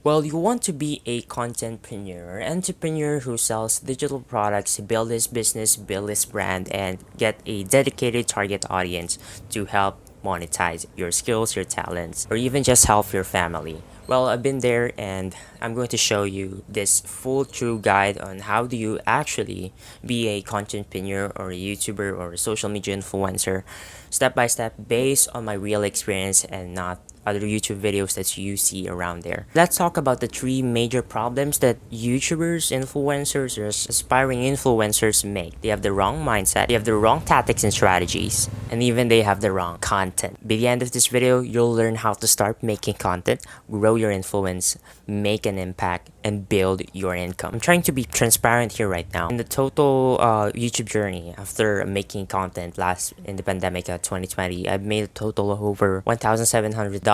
Well, you want to be a contentpreneur, entrepreneur who sells digital products, build his business, build his brand, and get a dedicated target audience to help monetize your skills, your talents, or even just help your family. Well, I've been there and I'm going to show you this full true guide on how do you actually be a contentpreneur or a YouTuber or a social media influencer step by step based on my real experience and not other YouTube videos that you see around there. Let's talk about the three major problems that YouTubers, influencers, or aspiring influencers make. They have the wrong mindset, they have the wrong tactics and strategies, and even they have the wrong content. By the end of this video, you'll learn how to start making content, grow your influence, make an impact, and build your income. I'm trying to be transparent here right now. In the total YouTube journey after making content last in the pandemic 2020, I've made a total of over $1,700.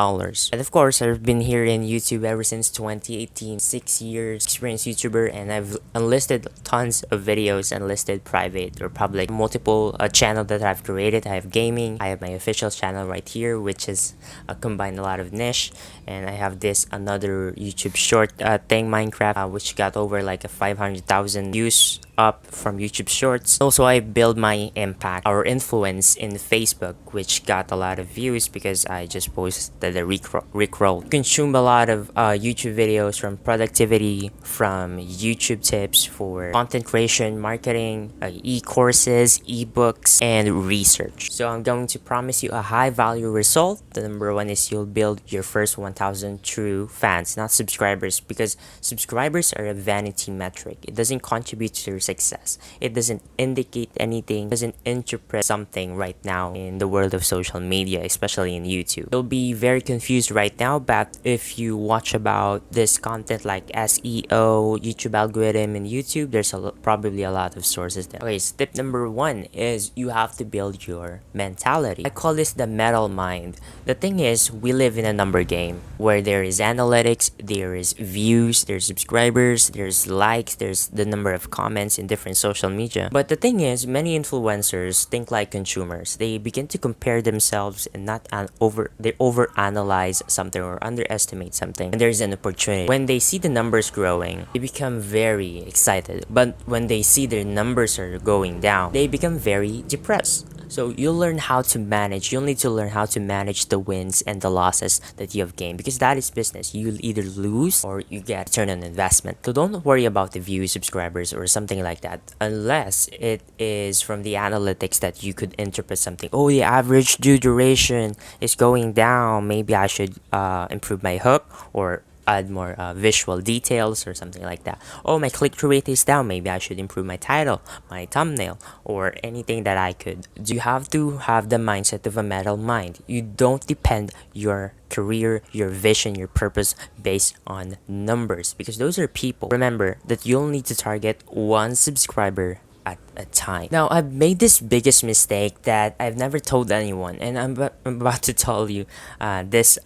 And of course, I've been here in YouTube ever since 2018, 6 years experienced YouTuber, and I've unlisted tons of videos, unlisted private or public, multiple channel that I've created. I have gaming, I have my official channel right here, which is combined a lot of niche, and I have this another YouTube short thing, Minecraft, which got over like a 500,000 views up from YouTube Shorts. Also, I build my impact or influence in Facebook, which got a lot of views because I just posted the Rickroll. Consume a lot of YouTube videos from productivity, from YouTube tips for content creation, marketing, e-courses, e-books, and research. So I'm going to promise you a high value result. The number one is you'll build your first 1,000 true fans, not subscribers, because subscribers are a vanity metric. It doesn't contribute to your success. It doesn't indicate anything, doesn't interpret something right now in the world of social media, especially in YouTube. You'll be very confused right now, but if you watch about this content like SEO, YouTube algorithm, and YouTube, there's probably a lot of sources there. Okay, step number one is you have to build your mentality. I call this the metal mind. The thing is, we live in a number game where there is analytics, there is views, there's subscribers, there's likes, there's the number of comments in different social media. But the thing is, many influencers think like consumers. They begin to compare themselves and they overanalyze something or underestimate something. And there's an opportunity. When they see the numbers growing, they become very excited. But when they see their numbers are going down, they become very depressed. So you'll learn how to manage. You'll need to learn how to manage the wins and the losses that you have gained, because that is business. You'll either lose or you get return on investment. So don't worry about the views, subscribers, or something like that, unless it is from the analytics that you could interpret something. Oh, the average due duration is going down. Maybe I should improve my hook or add more visual details or something like that. Oh, my click-through rate is down. Maybe I should improve my title, my thumbnail, or anything that I could do. You have to have the mindset of a metal mind. You don't depend your career, your vision, your purpose based on numbers, because those are people. Remember that you'll need to target one subscriber at a time. Now, I've made this biggest mistake that I've never told anyone, and I'm about to tell you this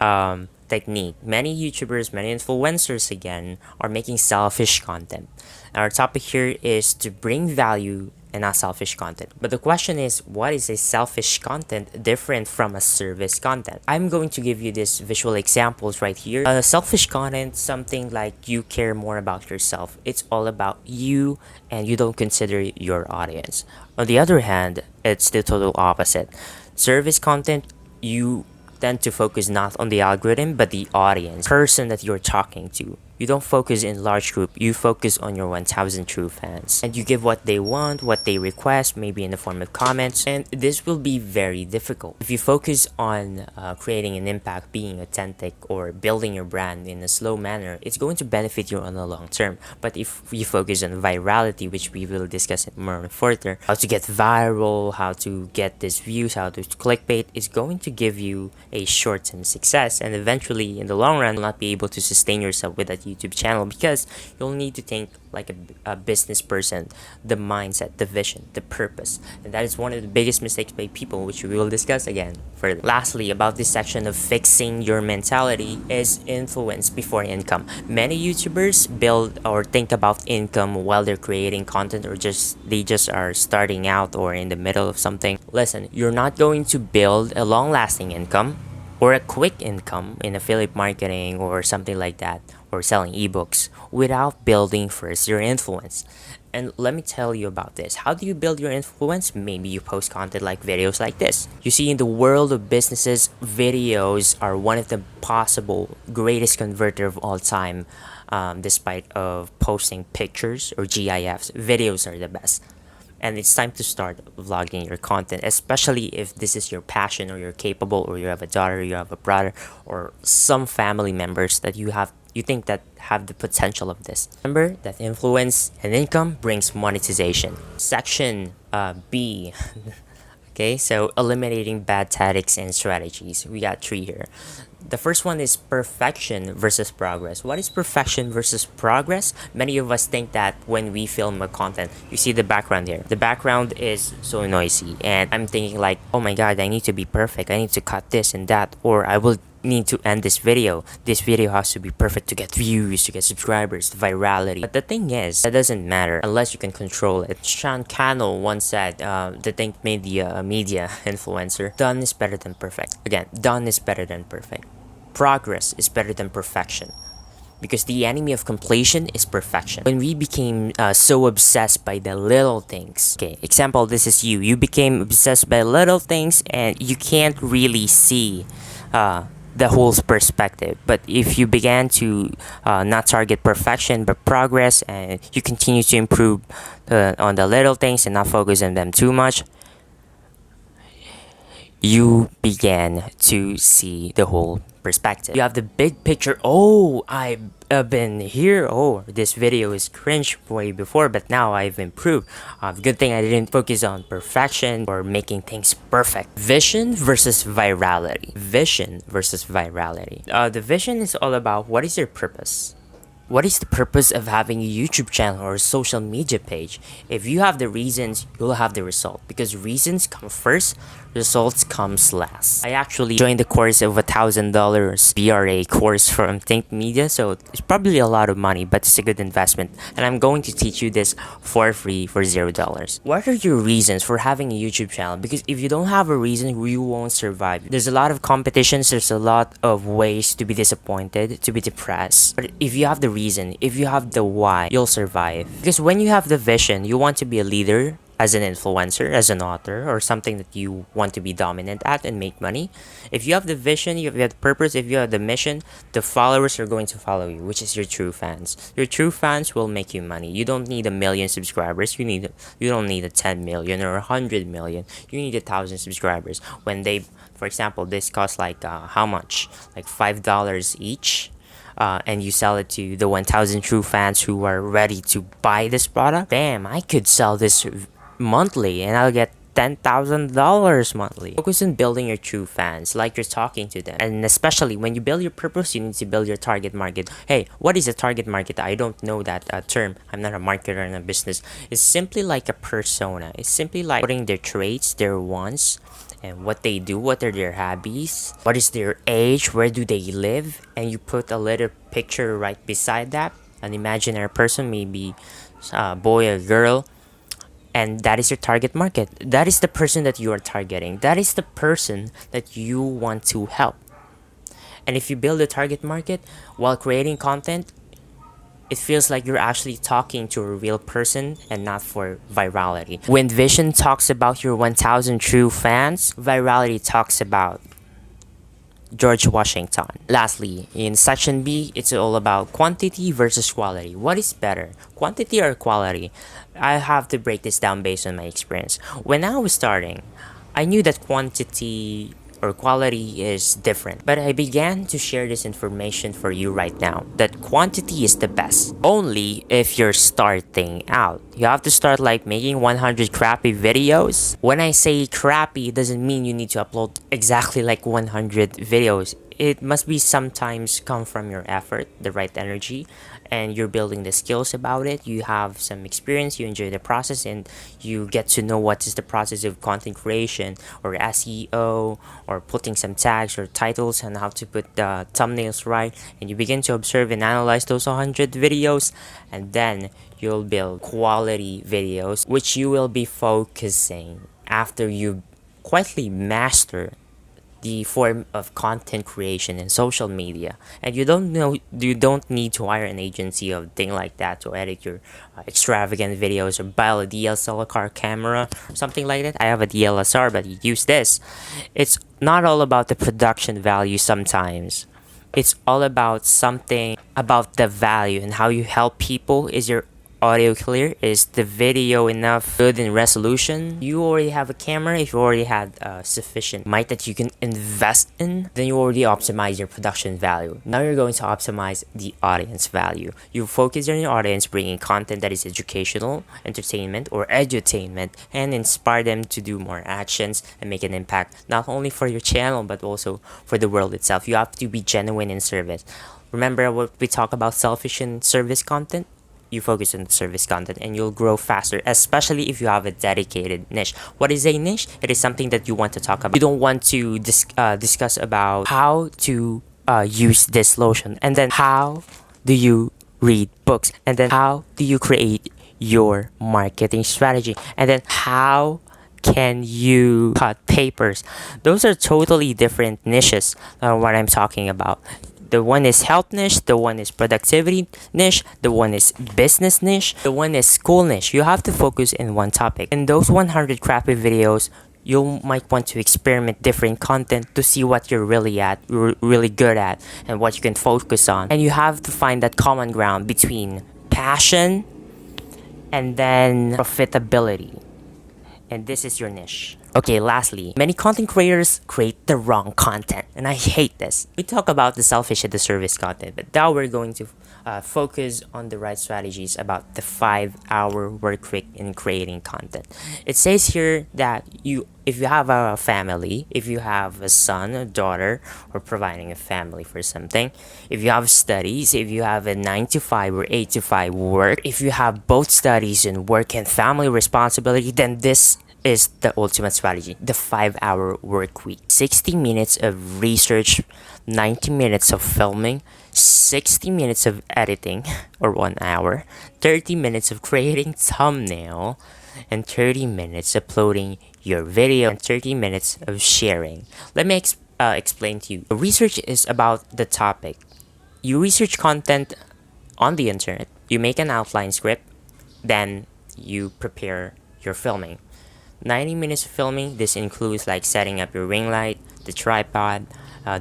technique. Many YouTubers, many influencers again, are making selfish content. Our topic here is to bring value and not selfish content. But the question is, what is a selfish content different from a service content? I'm going to give you these visual examples right here. Selfish content, something like you care more about yourself. It's all about you and you don't consider your audience. On the other hand, it's the total opposite. Service content, you tend to focus not on the algorithm but the audience, person that you're talking to. You don't focus in large group, you focus on your 1,000 true fans. And you give what they want, what they request, maybe in the form of comments. And this will be very difficult. If you focus on creating an impact, being authentic, or building your brand in a slow manner, it's going to benefit you on the long term. But if you focus on virality, which we will discuss it more further, how to get viral, how to get these views, how to clickbait, is going to give you a short-term success. And eventually, in the long run, you'll not be able to sustain yourself with that YouTube channel, because you'll need to think like a business person, the mindset, the vision, the purpose. And that is one of the biggest mistakes by people, which we will discuss again further. Lastly, about this section of fixing your mentality is influence before income. Many YouTubers build or think about income while they're creating content, or they just are starting out or in the middle of something. Listen, you're not going to build a long-lasting income or a quick income in affiliate marketing or something like that, or selling ebooks without building first your influence. And let me tell you about this. How do you build your influence? Maybe you post content like videos like this. You see, in the world of businesses, videos are one of the possible greatest converter of all time. Despite of posting pictures or GIFs, videos are the best. And it's time to start vlogging your content, especially if this is your passion, or you're capable, or you have a daughter, you have a brother, or some family members that you think that have the potential of this. Remember that influence and income brings monetization. Section B. Okay, so eliminating bad tactics and strategies. We got three here. The first one is perfection versus progress. What is perfection versus progress? Many of us think that when we film a content, you see the background here. The background is so noisy, and I'm thinking like, oh my god, I need to be perfect. I need to cut this and that, or I will need to end this video. This video has to be perfect to get views, to get subscribers, virality. But the thing is, that doesn't matter unless you can control it. Sean Cannell once said, the think media influencer, done is better than perfect. Again, done is better than perfect. Progress is better than perfection. Because the enemy of completion is perfection. When we became so obsessed by the little things. Okay, example, this is you. You became obsessed by little things and you can't really see the whole perspective. But if you began to not target perfection but progress, and you continue to improve on the little things and not focus on them too much, you began to see the whole perspective. You have the big picture. Oh, I've been here. Oh, this video is cringe way before, but now I've improved. Good thing I didn't focus on perfection or making things perfect. Vision versus virality. Vision versus virality. The vision is all about what is your purpose. What is the purpose of having a YouTube channel or a social media page? If you have the reasons, you'll have the result. Because reasons come first, results comes last. I actually joined the course of $1,000 BRA course from Think Media, so it's probably a lot of money, but it's a good investment. And I'm going to teach you this for free for $0. What are your reasons for having a YouTube channel? Because if you don't have a reason, you won't survive. There's a lot of competitions, there's a lot of ways to be disappointed, to be depressed. But if you have the reason, if you have the why, you'll survive. Because when you have the vision, you want to be a leader, as an influencer, as an author, or something that you want to be dominant at and make money. If you have the vision, you have the purpose, if you have the mission, the followers are going to follow you, which is your true fans. Your true fans will make you money. You don't need 1 million subscribers. You don't need a 10 million or 100 million. You need 1,000 subscribers. When they, for example, this costs like how much? Like $5 each. And you sell it to the 1,000 true fans who are ready to buy this product. Damn, I could sell this monthly and I'll get $10,000 monthly. Focus on building your true fans, like you're talking to them. And especially when you build your purpose, you need to build your target market. Hey, what is a target market? I don't know that term. I'm not a marketer in a business. It's simply like a persona. It's simply like putting their traits, their wants, and what they do, what are their hobbies, what is their age, where do they live, and you put a little picture right beside that, an imaginary person, maybe a boy or girl, and that is your target market. That is the person that you are targeting. That is the person that you want to help. And if you build a target market while creating content, it feels like you're actually talking to a real person and not for virality. When vision talks about your 1,000 true fans, virality talks about George Washington. Lastly, in section B, it's all about quantity versus quality. What is better, quantity or quality? I have to break this down based on my experience. When I was starting, I knew that quantity or quality is different. But I began to share this information for you right now, that quantity is the best. Only if you're starting out. You have to start like making 100 crappy videos. When I say crappy, it doesn't mean you need to upload exactly like 100 videos. It must be sometimes come from your effort, the right energy, and you're building the skills about it. You have some experience, you enjoy the process, and you get to know what is the process of content creation or SEO or putting some tags or titles and how to put the thumbnails right. And you begin to observe and analyze those 100 videos, and then you'll build quality videos, which you will be focusing after you quietly master the form of content creation in social media, and you don't need to hire an agency of thing like that to edit your extravagant videos or buy a DSLR camera or something like that. I have a DLSR, but you use this. It's not all about the production value sometimes. It's all about something about the value and how you help people. Is your audio clear? Is the video enough good in resolution? You already have a camera. If you already had sufficient mic that you can invest in, then you already optimize your production value. Now you're going to optimize the audience value. You focus on your audience, bringing content that is educational, entertainment, or edutainment, and inspire them to do more actions and make an impact, not only for your channel but also for the world itself. You have to be genuine in service. Remember what we talk about selfish and service content? You focus on the service content and you'll grow faster, especially if you have a dedicated niche. What is a niche? It is something that you want to talk about. You don't want to discuss about how to use this lotion, and then how do you read books, and then how do you create your marketing strategy, and then how can you cut papers. Those are totally different niches what I'm talking about. The one is health niche, the one is productivity niche, the one is business niche, the one is school niche. You have to focus in one topic. In those 100 crappy videos, you might want to experiment different content to see what you're really good at, and what you can focus on. And you have to find that common ground between passion and then profitability. And this is your niche. Okay, lastly, many content creators create the wrong content, and I hate this. We talk about the selfish and the service content, but now we're going to focus on the right strategies about the 5-hour work week in creating content. It says here that if you have a family, if you have a son, a daughter, or providing a family for something, if you have studies, if you have a 9 to 5 or 8 to 5 work, if you have both studies and work and family responsibility, then this is the ultimate strategy, the 5-hour work week. 60 minutes of research, 90 minutes of filming, 60 minutes of editing, or 1 hour, 30 minutes of creating thumbnail, and 30 minutes uploading your video, and 30 minutes of sharing. Let me explain to you. Research is about the topic. You research content on the internet, you make an outline script, then you prepare your filming. 90 minutes of filming, this includes like setting up your ring light, the tripod,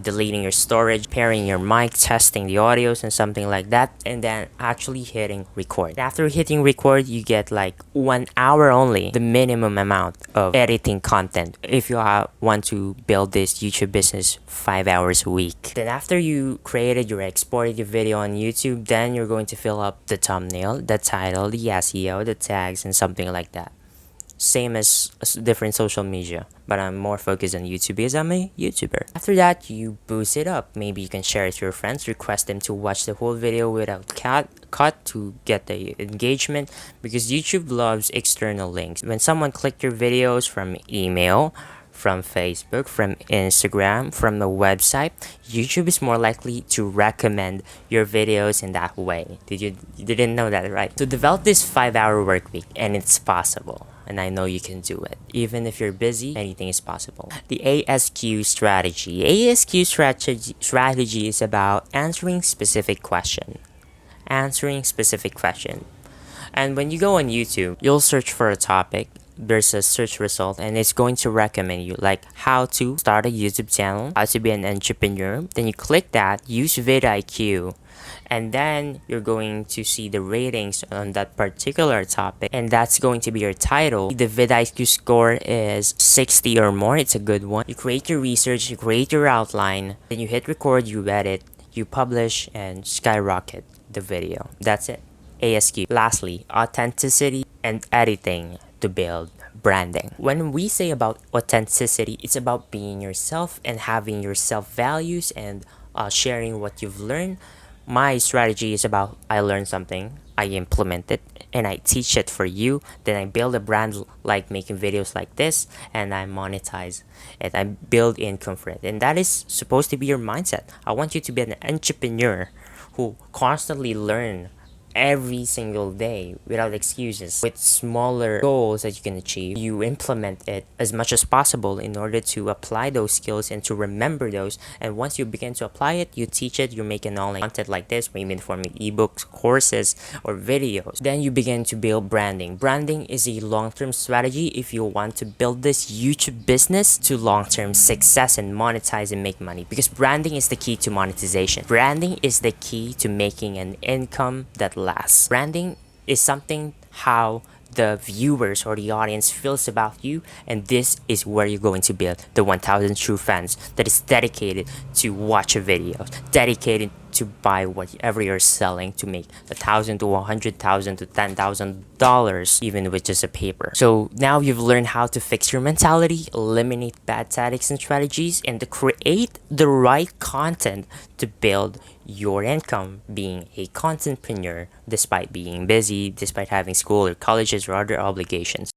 deleting your storage, pairing your mic, testing the audios and something like that, and then actually hitting record. After hitting record, you get like 1 hour only, the minimum amount of editing content if you want to build this YouTube business 5 hours a week. Then after you created, you exported your video on YouTube, then you're going to fill up the thumbnail, the title, the SEO, the tags, and something like that. Same as different social media, but I'm more focused on YouTube because I'm a YouTuber. After that, you boost it up. Maybe you can share it to your friends, request them to watch the whole video without cut to get the engagement, because YouTube loves external links. When someone clicked your videos from email, from Facebook, from Instagram, from the website, YouTube is more likely to recommend your videos in that way. You didn't know that, right? To develop this 5-hour work week, and it's possible. And I know you can do it. Even if you're busy, anything is possible. The ASQ strategy. ASQ strategy is about answering specific question. Answering specific question. And when you go on YouTube, you'll search for a topic. There's a search result, and it's going to recommend you like how to start a YouTube channel, how to be an entrepreneur. Then you click that, use vidIQ, and then you're going to see the ratings on that particular topic, and that's going to be your title. The vidIQ score is 60 or more. It's a good one. You create your research, you create your outline, then you hit record, you edit, you publish, and skyrocket the video. That's it. ASQ. Lastly, authenticity and editing to build branding. When we say about authenticity, it's about being yourself and having your self values and sharing what you've learned. My strategy is about I learn something, I implement it, and I teach it for you. Then I build a brand like making videos like this, and I monetize it. I build income for it. And that is supposed to be your mindset. I want you to be an entrepreneur who constantly learn every single day without excuses. With smaller goals that you can achieve, you implement it as much as possible in order to apply those skills and to remember those. And once you begin to apply it, you teach it, you make an online content like this, maybe in the form of ebooks, courses, or videos. Then you begin to build branding. Branding is a long-term strategy if you want to build this YouTube business to long-term success and monetize and make money, because branding is the key to monetization. Branding is the key to making an income that lasts. Branding is something how the viewers or the audience feels about you, and this is where you're going to build the 1000 true fans that is dedicated to watch a video, dedicated to buy whatever you're selling, to make $1,000 to $100,000 to $10,000 even with just a paper. So now you've learned how to fix your mentality, eliminate bad tactics and strategies, and to create the right content to build your income being a contentpreneur despite being busy, despite having school or colleges or other obligations.